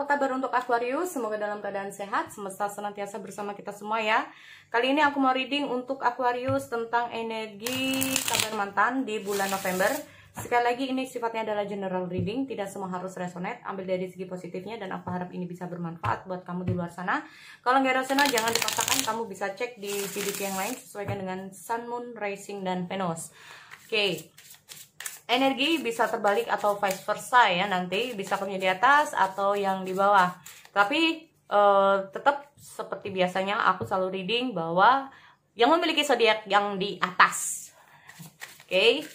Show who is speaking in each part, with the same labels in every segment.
Speaker 1: apa kabar untuk Aquarius? Semoga dalam keadaan sehat, semesta senantiasa bersama kita semua ya. Kali ini aku mau reading untuk Aquarius tentang energi kabar mantan di bulan November. Sekali lagi ini sifatnya adalah general reading, tidak semua harus resonate. Ambil dari segi positifnya dan aku harap ini bisa bermanfaat buat kamu di luar sana. Kalau nggak resonate jangan dipaksakan, kamu bisa cek di video yang lain sesuaikan dengan Sun, Moon, Rising, dan Venus. Oke. Energi bisa terbalik atau vice versa ya, nanti bisa punya di atas atau yang di bawah. Tapi tetap seperti biasanya aku selalu reading bahwa yang memiliki zodiak yang di atas. Oke.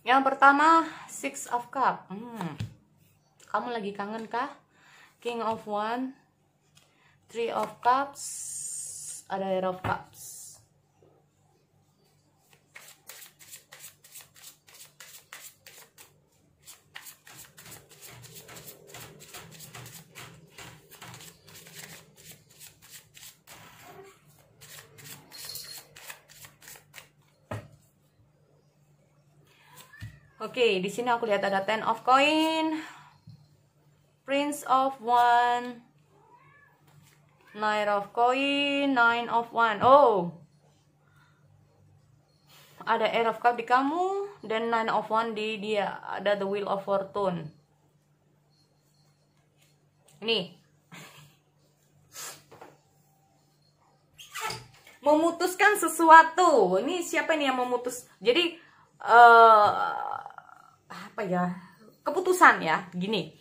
Speaker 1: Yang pertama, Six of Cups. Kamu lagi kangen kah? King of One, Three of Cups, ada Eight of Cups. Oke, di sini aku lihat ada Ten of Coin, Prince of One, Knight of Coin, Nine of One. Oh, ada Eight of Cup di kamu dan Nine of One di dia. Ada The Wheel of Fortune. Ini memutuskan sesuatu. Ini siapa nih yang memutus? Jadi apa ya, keputusan ya, gini.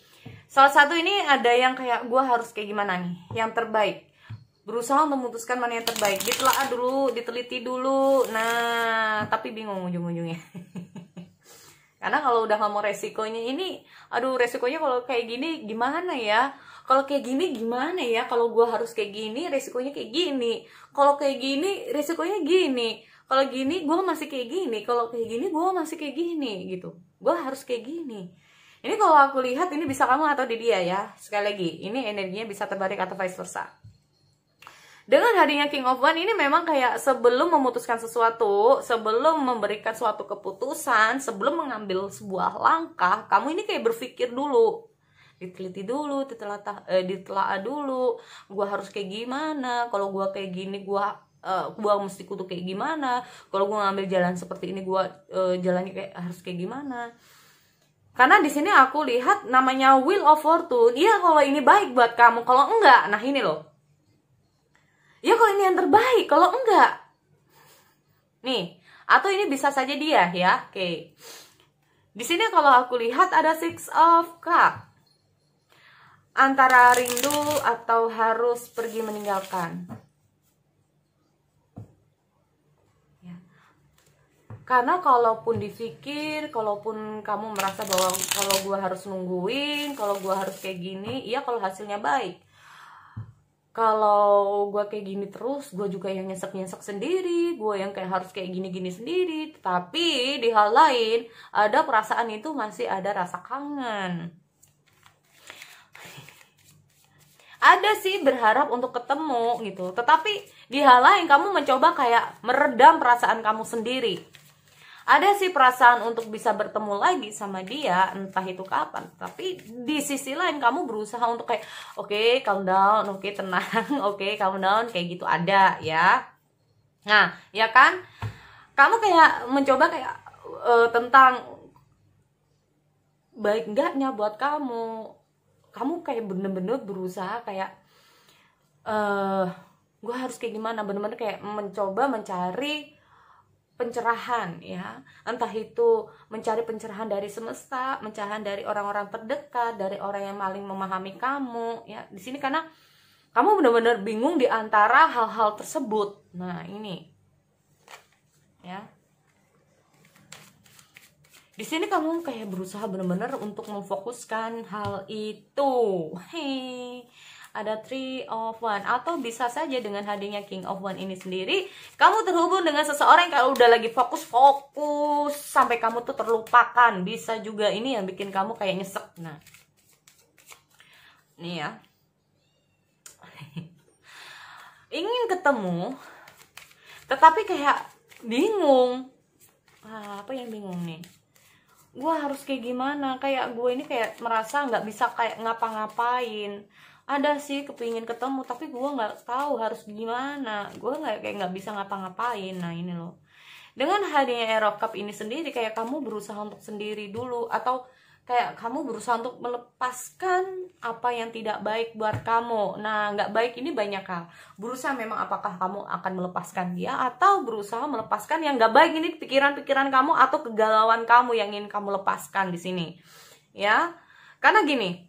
Speaker 1: Salah satu ini ada yang kayak gue harus kayak gimana nih, yang terbaik. Berusaha memutuskan mana yang terbaik, ditelaah dulu, diteliti dulu. Nah, tapi bingung ujung-ujungnya. Karena kalau udah ngomong resikonya ini, aduh resikonya kalau kayak gini gimana ya? Kalau kayak gini gimana ya? Kalau gue harus kayak gini, resikonya kayak gini. Kalau kayak gini, resikonya gini. Kalau gini, gue masih kayak gini. Kalau kayak gini, gue masih kayak gini gitu. Gue harus kayak gini. Ini kalau aku lihat ini bisa kamu atau di dia ya. Sekali lagi, ini energinya bisa terbalik atau vice versa. Dengan hadirnya King of One ini memang kayak sebelum memutuskan sesuatu, sebelum memberikan suatu keputusan, sebelum mengambil sebuah langkah, kamu ini kayak berpikir dulu. Diteliti dulu, ditelaah dulu. Gue harus kayak gimana? Kalau gue kayak gini, gue mesti kudu kayak gimana? Kalau gue ngambil jalan seperti ini, gue jalannya kayak harus kayak gimana? Karena di sini aku lihat namanya Wheel of Fortune. Iya, kalau ini baik buat kamu, kalau enggak, nah ini loh. Ya kalau ini yang terbaik, kalau enggak, nih. Atau ini bisa saja dia ya. Oke. Di sini kalau aku lihat ada Six of Cups. Antara rindu atau harus pergi meninggalkan. Karena kalaupun dipikir, kalaupun kamu merasa bahwa kalau gue harus nungguin, kalau gue harus kayak gini, iya kalau hasilnya baik. Kalau gue kayak gini terus, gue juga yang nyesek-nyesek sendiri, gue yang kayak harus kayak gini-gini sendiri. Tapi di hal lain, ada perasaan itu masih ada rasa kangen. Ada sih berharap untuk ketemu gitu, tetapi di hal lain kamu mencoba kayak meredam perasaan kamu sendiri. Ada sih perasaan untuk bisa bertemu lagi sama dia, entah itu kapan. Tapi di sisi lain kamu berusaha untuk kayak, oke, calm down, oke, tenang, oke, calm down, kayak gitu ada ya. Nah, ya kan? Kamu kayak mencoba kayak tentang baik enggaknya buat kamu. Kamu kayak bener-bener berusaha kayak, gue harus kayak gimana, bener-bener kayak mencoba mencari pencerahan ya, entah itu mencari pencerahan dari semesta, pencerahan dari orang-orang terdekat, dari orang yang paling memahami kamu ya. Di sini karena kamu benar-benar bingung di antara hal-hal tersebut. Nah ini ya, di sini kamu kayak berusaha benar-benar untuk memfokuskan hal itu. Hei, ada Three of One, atau bisa saja dengan hadirnya King of One ini sendiri kamu terhubung dengan seseorang yang kalau udah lagi fokus sampai kamu tuh terlupakan. Bisa juga ini yang bikin kamu kayak nyesek. Nah nih ya. Ingin ketemu, tetapi kayak bingung. Apa yang bingung nih? Gue harus kayak gimana? Kayak gue ini kayak merasa nggak bisa kayak ngapa-ngapain. Ada sih kepingin ketemu, tapi gue nggak tahu harus gimana. Gue nggak bisa ngapa-ngapain. Nah ini loh. Dengan hadirnya Air of Cup ini sendiri, kayak kamu berusaha untuk sendiri dulu, atau kayak kamu berusaha untuk melepaskan apa yang tidak baik buat kamu. Nah, nggak baik ini banyak hal. Berusaha memang apakah kamu akan melepaskan dia, atau berusaha melepaskan yang nggak baik ini, pikiran-pikiran kamu atau kegalauan kamu yang ingin kamu lepaskan di sini. Ya, karena gini,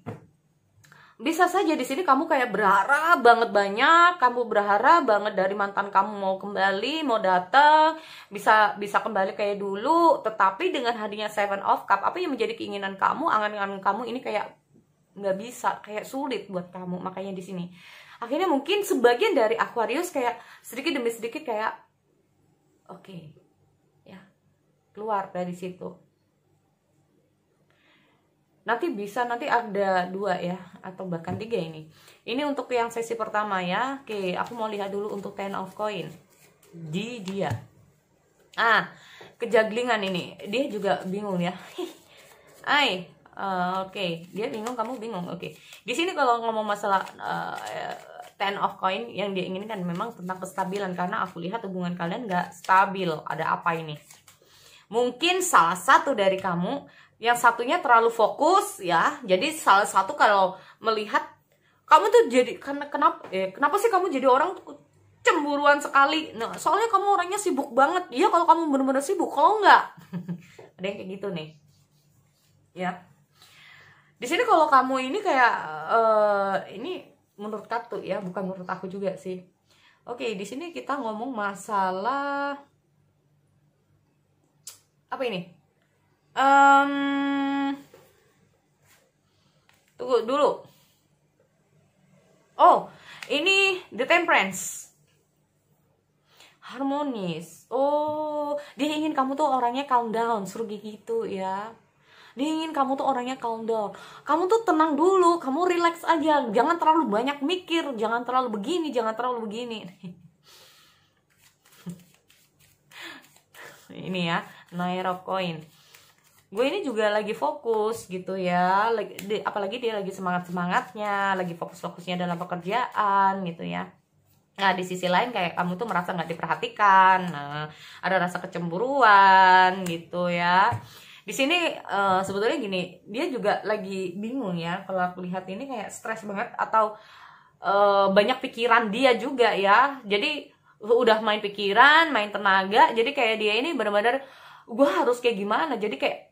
Speaker 1: bisa saja di sini kamu kayak berharap banget banyak, kamu berharap banget dari mantan kamu mau kembali, mau datang, bisa kembali kayak dulu, tetapi dengan hadirnya Seven of Cup, apa yang menjadi keinginan kamu, angan-angan kamu ini kayak nggak bisa, kayak sulit buat kamu. Makanya di sini akhirnya mungkin sebagian dari Aquarius kayak sedikit demi sedikit kayak oke, ya keluar dari situ. Nanti ada 2 ya, atau bahkan 3 ini. Ini untuk yang sesi pertama ya. Oke, aku mau lihat dulu untuk Ten of Coin di dia. Kejaglingan ini. Dia juga bingung ya. Oke, dia bingung, kamu bingung. Oke. Di sini kalau ngomong masalah Ten of Coin, yang dia inginkan memang tentang kestabilan, karena aku lihat hubungan kalian nggak stabil. Ada apa ini? Mungkin salah satu dari kamu, yang satunya terlalu fokus ya. Jadi salah satu kalau melihat kamu tuh jadi kenapa sih kamu jadi orang tuh cemburuan sekali. Nah, soalnya kamu orangnya sibuk banget. Iya, kalau kamu bener-bener sibuk, kalau enggak ada yang kayak gitu nih. Ya. Di sini kalau kamu ini kayak ini menurut kartu ya, bukan menurut aku juga sih. Oke, di sini kita ngomong masalah apa ini? Tunggu dulu. Oh, ini The Temperance. Harmonis. Oh, dia ingin kamu tuh orangnya calm down, suruh gitu ya. Dia ingin kamu tuh orangnya calm down. Kamu tuh tenang dulu, kamu relax aja. Jangan terlalu banyak mikir, jangan terlalu begini, jangan terlalu begini. Ini ya, Nine of Coin. Gue ini juga lagi fokus gitu ya, apalagi dia lagi semangatnya, lagi fokusnya dalam pekerjaan gitu ya. Nah, di sisi lain kayak kamu tuh merasa nggak diperhatikan, nah ada rasa kecemburuan gitu ya. Di sini sebetulnya gini, dia juga lagi bingung ya. Kalau aku lihat ini kayak stres banget, atau banyak pikiran dia juga ya. Jadi udah main pikiran, main tenaga, jadi kayak dia ini benar-benar gue harus kayak gimana. Jadi kayak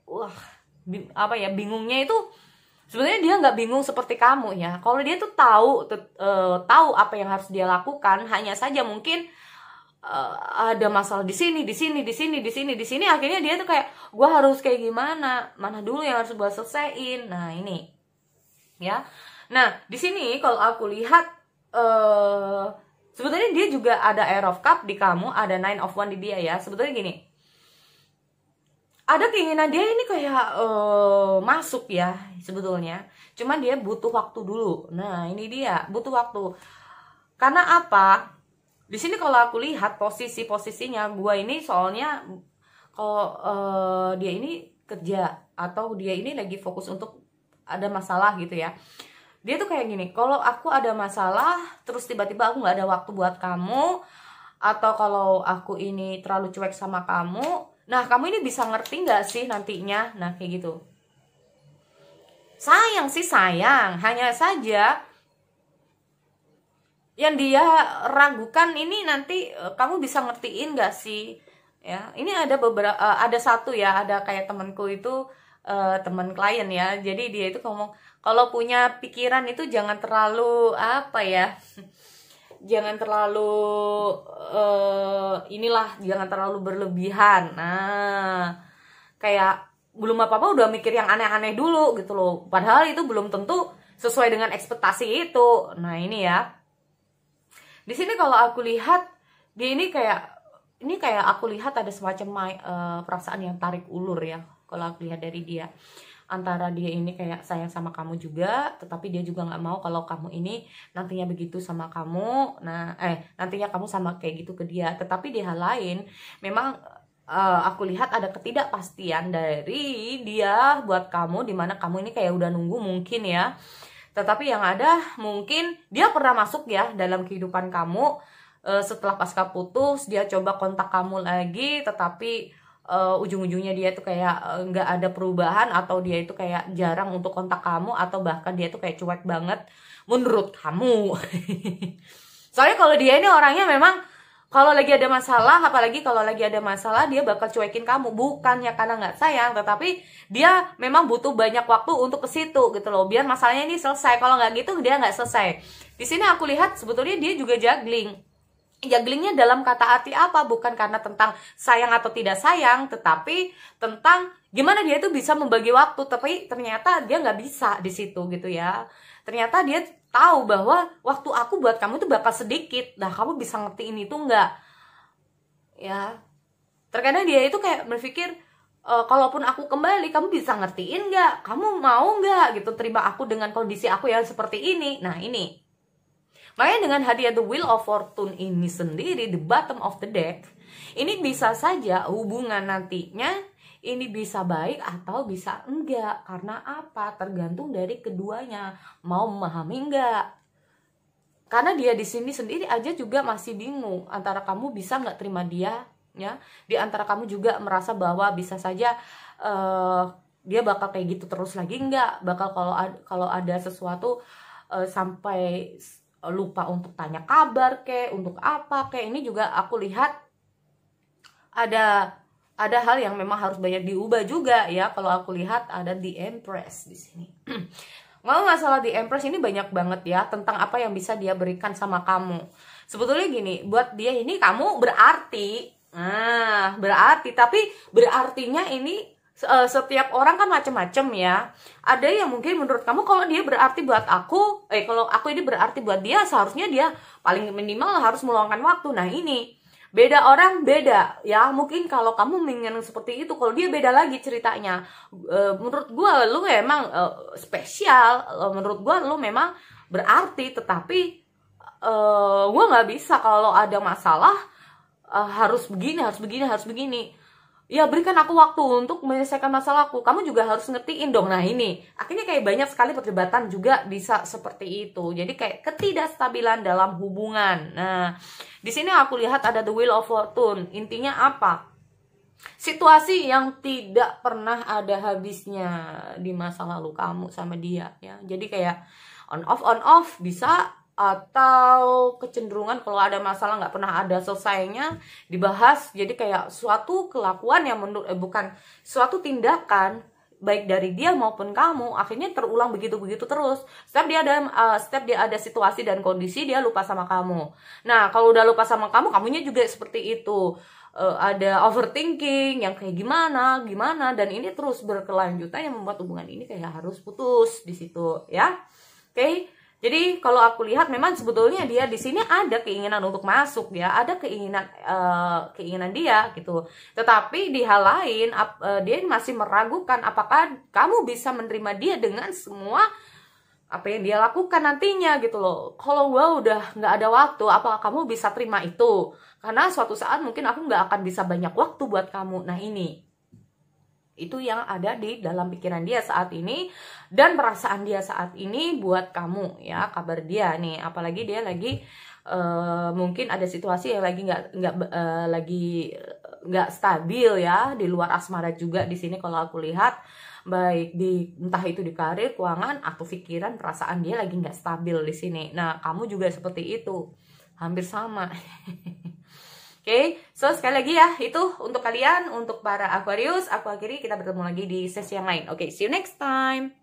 Speaker 1: bingungnya itu sebenarnya dia nggak bingung seperti kamu ya. Kalau dia tuh tahu apa yang harus dia lakukan, hanya saja mungkin ada masalah di sini, akhirnya dia tuh kayak gue harus kayak gimana, mana dulu yang harus gue selesaiin. Nah ini ya. Nah di sini kalau aku lihat sebetulnya dia juga ada Air of Cup di kamu, ada Nine of One di dia ya. Sebetulnya gini, ada keinginan dia ini kayak masuk ya sebetulnya, cuman dia butuh waktu dulu. Nah ini dia butuh waktu, karena apa? Di sini kalau aku lihat posisinya gue ini, soalnya kalau dia ini kerja atau dia ini lagi fokus untuk ada masalah gitu ya. Dia tuh kayak gini, kalau aku ada masalah terus tiba-tiba aku nggak ada waktu buat kamu, atau kalau aku ini terlalu cuek sama kamu, nah kamu ini bisa ngerti nggak sih nantinya? Nah kayak gitu. Sayang sih sayang, hanya saja yang dia ragukan ini nanti kamu bisa ngertiin nggak sih? Ya, ini ada beberapa, ada satu ya, ada kayak temanku itu teman klien ya. Jadi dia itu ngomong kalau punya pikiran itu jangan terlalu apa ya? Jangan terlalu jangan terlalu berlebihan. Nah, kayak belum apa-apa udah mikir yang aneh-aneh dulu gitu loh. Padahal itu belum tentu sesuai dengan ekspektasi itu. Nah, ini ya. Di sini kalau aku lihat dia ini kayak aku lihat ada semacam perasaan yang tarik ulur ya. Kalau aku lihat dari dia. antara dia ini kayak sayang sama kamu juga, tetapi dia juga nggak mau kalau kamu ini nantinya begitu sama kamu. Nah, nantinya kamu sama kayak gitu ke dia. Tetapi di hal lain, memang aku lihat ada ketidakpastian dari dia buat kamu, dimana kamu ini kayak udah nunggu mungkin ya. Tetapi yang ada mungkin dia pernah masuk ya dalam kehidupan kamu, setelah pasca putus dia coba kontak kamu lagi, tetapi ujung-ujungnya dia tuh kayak nggak ada perubahan, atau dia itu kayak jarang untuk kontak kamu, atau bahkan dia tuh kayak cuek banget menurut kamu. Soalnya kalau dia ini orangnya memang kalau lagi ada masalah, apalagi kalau lagi ada masalah, dia bakal cuekin kamu. Bukannya karena nggak sayang, tetapi dia memang butuh banyak waktu untuk ke situ gitu loh, biar masalahnya ini selesai. Kalau nggak gitu dia nggak selesai. Di sini aku lihat sebetulnya dia juga juggling. Jugglingnya dalam kata arti apa? Bukan karena tentang sayang atau tidak sayang, tetapi tentang gimana dia itu bisa membagi waktu. Tapi ternyata dia nggak bisa di situ gitu ya. Ternyata dia tahu bahwa waktu aku buat kamu itu bakal sedikit. Nah, kamu bisa ngertiin itu nggak? Ya, terkadang dia itu kayak berpikir, kalaupun aku kembali, kamu bisa ngertiin nggak? Kamu mau nggak gitu terima aku dengan kondisi aku yang seperti ini? Nah, ini. Makanya dengan hadiah The Wheel of Fortune ini sendiri, the bottom of the deck, ini bisa saja hubungan nantinya ini bisa baik atau bisa enggak. Karena apa? Tergantung dari keduanya mau memahami enggak. Karena dia di sini sendiri aja juga masih bingung antara kamu bisa nggak terima dia, ya. Di antara kamu juga merasa bahwa bisa saja dia bakal kayak gitu terus lagi enggak. Bakal kalau ada sesuatu sampai lupa untuk tanya kabar untuk apa ini juga aku lihat ada hal yang memang harus banyak diubah juga ya. Kalau aku lihat ada The Empress di sini. Kalau masalah The Empress ini banyak banget ya tentang apa yang bisa dia berikan sama kamu. Sebetulnya gini, buat dia ini kamu berarti. Nah, berarti, tapi berartinya ini setiap orang kan macam-macam ya. Ada yang mungkin menurut kamu kalau dia berarti buat aku, kalau aku ini berarti buat dia, seharusnya dia paling minimal harus meluangkan waktu. Nah, ini beda orang beda ya. Mungkin kalau kamu ingin seperti itu, kalau dia beda lagi ceritanya. Menurut gue lu memang spesial, menurut gue lu memang berarti, tetapi gue nggak bisa kalau ada masalah harus begini. Ya, berikan aku waktu untuk menyelesaikan masalahku. Kamu juga harus ngertiin dong. Nah, ini akhirnya kayak banyak sekali perdebatan juga bisa seperti itu. Jadi kayak ketidakstabilan dalam hubungan. Nah, di sini aku lihat ada The Wheel of Fortune. Intinya apa? Situasi yang tidak pernah ada habisnya di masa lalu kamu sama dia ya. Jadi kayak on off bisa, atau kecenderungan kalau ada masalah nggak pernah ada selesainya dibahas. Jadi kayak suatu kelakuan yang bukan suatu tindakan baik dari dia maupun kamu akhirnya terulang begitu terus. Setiap dia ada situasi dan kondisi dia lupa sama kamu. Nah, kalau udah lupa sama kamu, kamunya juga seperti itu. Ada overthinking yang kayak gimana dan ini terus berkelanjutan yang membuat hubungan ini kayak harus putus di situ ya. Oke. Jadi kalau aku lihat memang sebetulnya dia di sini ada keinginan untuk masuk ya, ada keinginan dia gitu. Tetapi di hal lain dia masih meragukan apakah kamu bisa menerima dia dengan semua apa yang dia lakukan nantinya gitu loh. Kalau gua udah nggak ada waktu, apakah kamu bisa terima itu? Karena suatu saat mungkin aku nggak akan bisa banyak waktu buat kamu. Nah, ini. Itu yang ada di dalam pikiran dia saat ini dan perasaan dia saat ini buat kamu ya, kabar dia nih. Apalagi dia lagi mungkin ada situasi yang lagi nggak stabil ya, di luar asmara juga di sini kalau aku lihat, baik entah itu di karir, keuangan, atau pikiran, perasaan dia lagi nggak stabil di sini. Nah, kamu juga seperti itu, hampir sama. Oke, so sekali lagi ya, itu untuk kalian, untuk para Aquarius. Aku akhiri, kita bertemu lagi di sesi yang lain. Oke, see you next time.